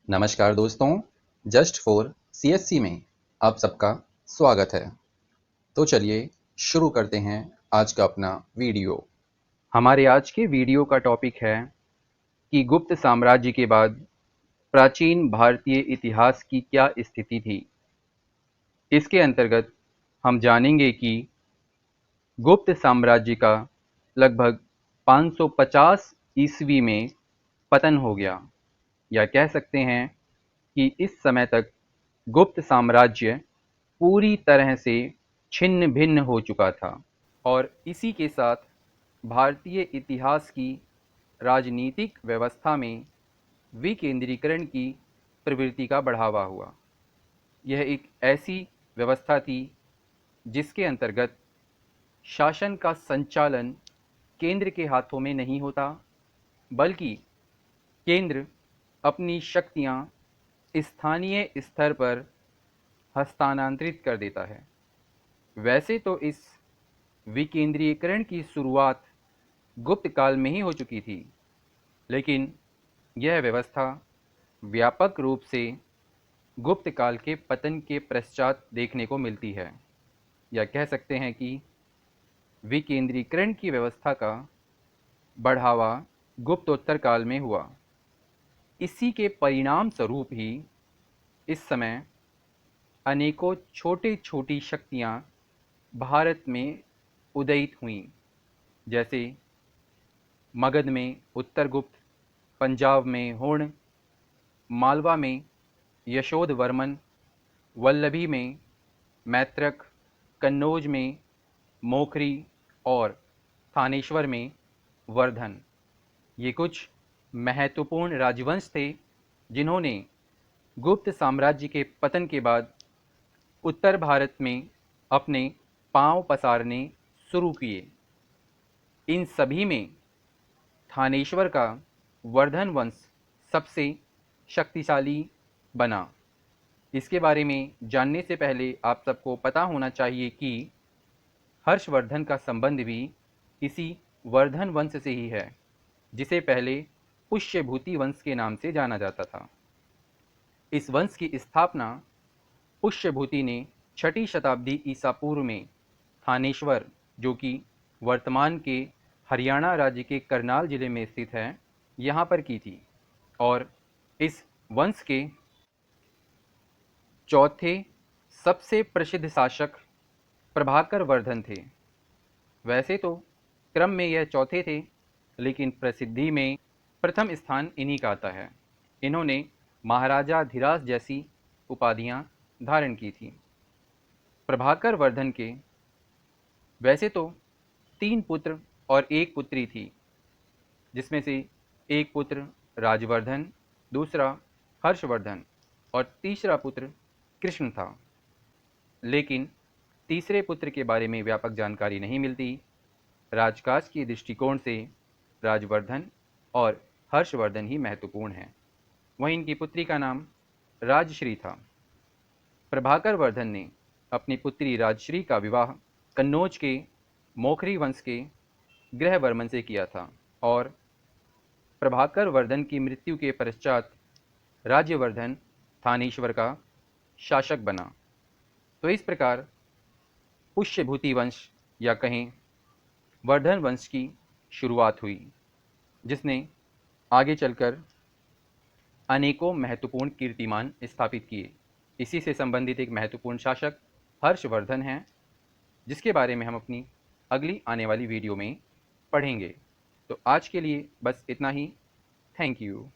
नमस्कार दोस्तों, just for CSC में आप सबका स्वागत है। तो चलिए शुरू करते हैं आज का अपना वीडियो। हमारे आज के वीडियो का टॉपिक है कि गुप्त साम्राज्य के बाद प्राचीन भारतीय इतिहास की क्या स्थिति थी। इसके अंतर्गत हम जानेंगे कि गुप्त साम्राज्य का लगभग 550 ईस्वी में पतन हो गया, या कह सकते हैं कि इस समय तक गुप्त साम्राज्य पूरी तरह से छिन्न भिन्न हो चुका था और इसी के साथ भारतीय इतिहास की राजनीतिक व्यवस्था में विकेंद्रीकरण की प्रवृत्ति का बढ़ावा हुआ। यह एक ऐसी व्यवस्था थी जिसके अंतर्गत शासन का संचालन केंद्र के हाथों में नहीं होता, बल्कि केंद्र अपनी शक्तियां स्थानीय स्तर पर हस्तांतरित कर देता है। वैसे तो इस विकेंद्रीकरण की शुरुआत गुप्त काल में ही हो चुकी थी, लेकिन यह व्यवस्था व्यापक रूप से गुप्त काल के पतन के पश्चात देखने को मिलती है, या कह सकते हैं कि विकेंद्रीकरण की व्यवस्था का बढ़ावा गुप्तोत्तर काल में हुआ। इसी के परिणाम स्वरूप ही इस समय अनेकों छोटी छोटी शक्तियां भारत में उदयित हुईं, जैसे मगध में उत्तरगुप्त, पंजाब में हुण, मालवा में यशोधवर्मन, वल्लभी में मैत्रक, कन्नौज में मोखरी और थानेश्वर में वर्धन। ये कुछ महत्वपूर्ण राजवंश थे जिन्होंने गुप्त साम्राज्य के पतन के बाद उत्तर भारत में अपने पांव पसारने शुरू किए। इन सभी में थानेश्वर का वर्धन वंश सबसे शक्तिशाली बना। इसके बारे में जानने से पहले आप सबको पता होना चाहिए कि हर्षवर्धन का संबंध भी इसी वर्धन वंश से ही है, जिसे पहले पुष्यभूति वंश के नाम से जाना जाता था। इस वंश की स्थापना पुष्यभूति ने 6ठी शताब्दी ईसा पूर्व में थानेश्वर, जो कि वर्तमान के हरियाणा राज्य के करनाल जिले में स्थित है, यहाँ पर की थी और इस वंश के चौथे सबसे प्रसिद्ध शासक प्रभाकर वर्धन थे। वैसे तो क्रम में यह चौथे थे, लेकिन प्रसिद्धि में प्रथम स्थान इन्हीं का आता है। इन्होंने महाराजाधिराज जैसी उपाधियां धारण की थी। प्रभाकर वर्धन के वैसे तो 3 पुत्र और 1 पुत्री थी, जिसमें से एक पुत्र राजवर्धन, दूसरा हर्षवर्धन और तीसरा पुत्र कृष्ण था। लेकिन तीसरे पुत्र के बारे में व्यापक जानकारी नहीं मिलती। राजकाज के दृष्टिकोण से राजवर्धन और हर्षवर्धन ही महत्वपूर्ण हैं। वहीं इनकी पुत्री का नाम राजश्री था। प्रभाकर वर्धन ने अपनी पुत्री राजश्री का विवाह कन्नौज के मोखरी वंश के गृहवर्मन से किया था और प्रभाकर वर्धन की मृत्यु के पश्चात राज्यवर्धन थानेश्वर का शासक बना। तो इस प्रकार पुष्यभूति वंश या कहें वर्धन वंश की शुरुआत हुई, जिसने आगे चलकर अनेकों महत्वपूर्ण कीर्तिमान स्थापित किए। इसी से संबंधित एक महत्वपूर्ण शासक हर्षवर्धन हैं, जिसके बारे में हम अपनी अगली आने वाली वीडियो में पढ़ेंगे। तो आज के लिए बस इतना ही। Thank you.